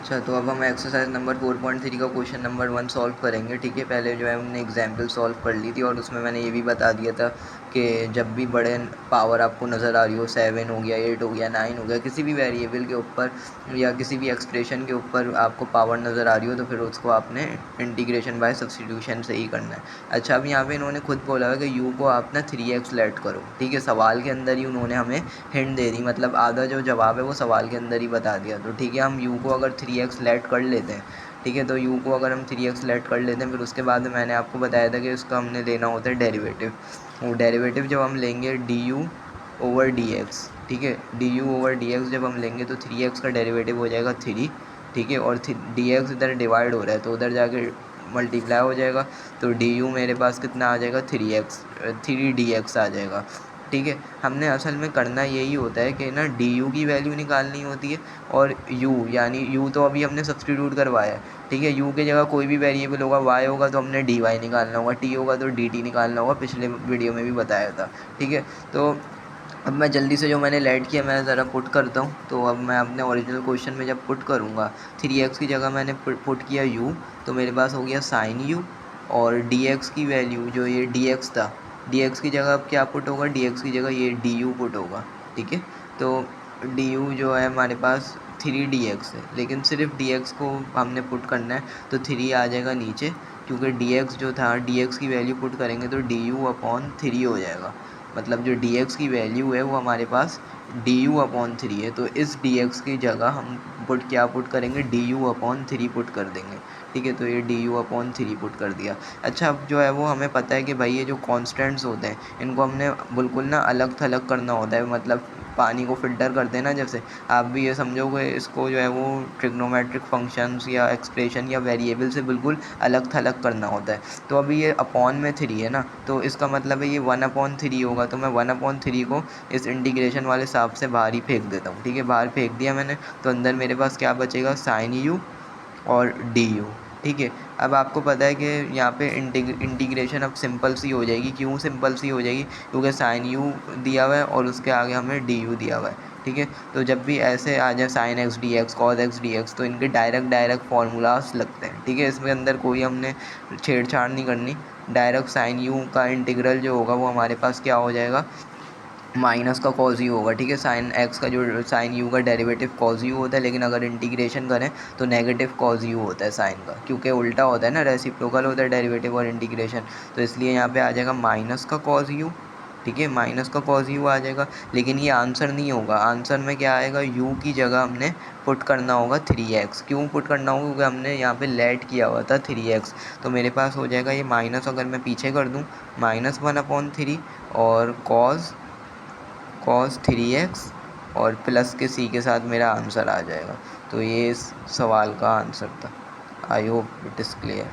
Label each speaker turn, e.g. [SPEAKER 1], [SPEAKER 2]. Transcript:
[SPEAKER 1] अच्छा, तो अब हम एक्सरसाइज नंबर 4.3 का क्वेश्चन नंबर 1 सॉल्व करेंगे। ठीक है, पहले जो है हमने एग्जाम्पल सॉल्व कर ली थी और उसमें मैंने ये भी बता दिया था कि जब भी बड़े पावर आपको नज़र आ रही हो, 7 हो गया, 8 हो गया, 9 हो गया, किसी भी वेरिएबल के ऊपर या किसी भी एक्सप्रेशन के ऊपर आपको पावर नज़र आ रही हो तो फिर उसको आपने इंटीग्रेशन बाय सब्सटीट्यूशन से ही करना है। अच्छा, अब यहाँ पे इन्होंने खुद बोला है कि यू को आप ना 3x लेट करो। ठीक है, सवाल के अंदर ही उन्होंने हमें हिंट दे दी, मतलब आधा जो जवाब है वो सवाल के अंदर ही बता दिया। तो ठीक है, हम यू को अगर 3x लेट कर लेते हैं, ठीक है, तो यू को अगर हम 3x लेट कर लेते हैं, फिर उसके बाद मैंने आपको बताया था कि उसका हमने लेना होता है डेरिवेटिव। वो डेरिवेटिव जब हम लेंगे D you over D x, ठीक है, D you over D x जब हम लेंगे तो 3x का डेरिवेटिव हो जाएगा 3, ठीक है, और डी एक्स इधर डिवाइड हो रहा है तो उधर जाके मल्टीप्लाई हो जाएगा, तो डी यू मेरे पास कितना आ जाएगा 3x आ जाएगा। ठीक है, हमने असल में करना यही होता है कि ना डी यू की वैल्यू निकालनी होती है और यू, यानी यू तो अभी हमने सब्सटीट्यूट करवाया है। ठीक है, यू की जगह कोई भी वेरिएबल होगा, वाई होगा तो हमने डी वाई निकालना होगा, टी होगा तो डी टी निकालना होगा, पिछले वीडियो में भी बताया था। ठीक है, तो अब मैं जल्दी से जो मैंने लेट किया मैं ज़रा पुट करता हूँ। तो अब मैं अपने ओरिजिनल क्वेश्चन में जब पुट करूँगा 3x की जगह मैंने पुट किया u, तो मेरे पास हो गया साइन u, और dx की वैल्यू जो ये dx था, dx की जगह अब क्या पुट होगा, dx की जगह ये du पुट होगा। ठीक है, तो du जो है हमारे पास 3dx है, लेकिन सिर्फ dx को हमने पुट करना है तो 3 आ जाएगा नीचे, क्योंकि dx जो था dx की वैल्यू पुट करेंगे तो du/3 हो जाएगा। मतलब जो dx की वैल्यू है वो हमारे पास du/3 है, तो इस dx की जगह हम क्या पुट करेंगे, du/3 पुट कर देंगे। ठीक है, तो ये du/3 पुट कर दिया। अच्छा, अब जो है वो हमें पता है कि भाई ये जो कॉन्स्टेंट्स होते हैं इनको हमने बिल्कुल ना अलग थलग करना होता है, मतलब पानी को फ़िल्टर करते हैं ना, जैसे आप भी ये समझोगे इसको जो है वो ट्रिग्नोमेट्रिक फंक्शंस या एक्सप्रेशन या वेरिएबल से बिल्कुल अलग थलग करना होता है। तो अभी ये अपॉन में 3 है ना, तो इसका मतलब है ये 1/3 होगा, तो मैं 1/3 को इस इंटीग्रेशन वाले हिसाब से बाहर ही फेंक देता हूँ। ठीक है, बाहर फेंक दिया मैंने, तो अंदर मेरे पास क्या बचेगा, साइन यू और डी यू। ठीक है, अब आपको पता है कि यहाँ पे इंटीग्रेशन अब सिंपल सी हो जाएगी। क्यों सिंपल सी हो जाएगी, क्योंकि साइन यू दिया हुआ है और उसके आगे हमें डी यू दिया हुआ है। ठीक है, तो जब भी ऐसे आ जाए sine x D x, cos x D x, तो इनके डायरेक्ट फार्मूलाज लगते हैं। ठीक है, इसमें अंदर कोई हमने छेड़छाड़ नहीं करनी, डायरेक्ट साइन यू का इंटीग्रल जो होगा वो हमारे पास क्या हो जाएगा, माइनस का कॉज यू होगा। ठीक है, साइन एक्स का जो साइन यू का डेरिवेटिव कॉज यू होता है, लेकिन अगर इंटीग्रेशन करें तो नेगेटिव कॉज यू होता है साइन का, क्योंकि उल्टा होता है ना, रेसिप्रोकल होता है डेरिवेटिव और इंटीग्रेशन, तो इसलिए यहाँ पे आ जाएगा माइनस का कॉज यू। ठीक है, माइनस का कॉज यू आ जाएगा, लेकिन ये आंसर नहीं होगा। आंसर में क्या आएगा, u की जगह हमने पुट करना होगा 3x। क्यों पुट करना होगा, क्योंकि हमने यहाँ पे लेट किया हुआ था 3x, तो मेरे पास हो जाएगा ये माइनस, अगर मैं पीछे कर दूँ, -1/3 और cos 3x और प्लस के c के साथ मेरा आंसर आ जाएगा। तो ये इस सवाल का आंसर था। I hope it is clear.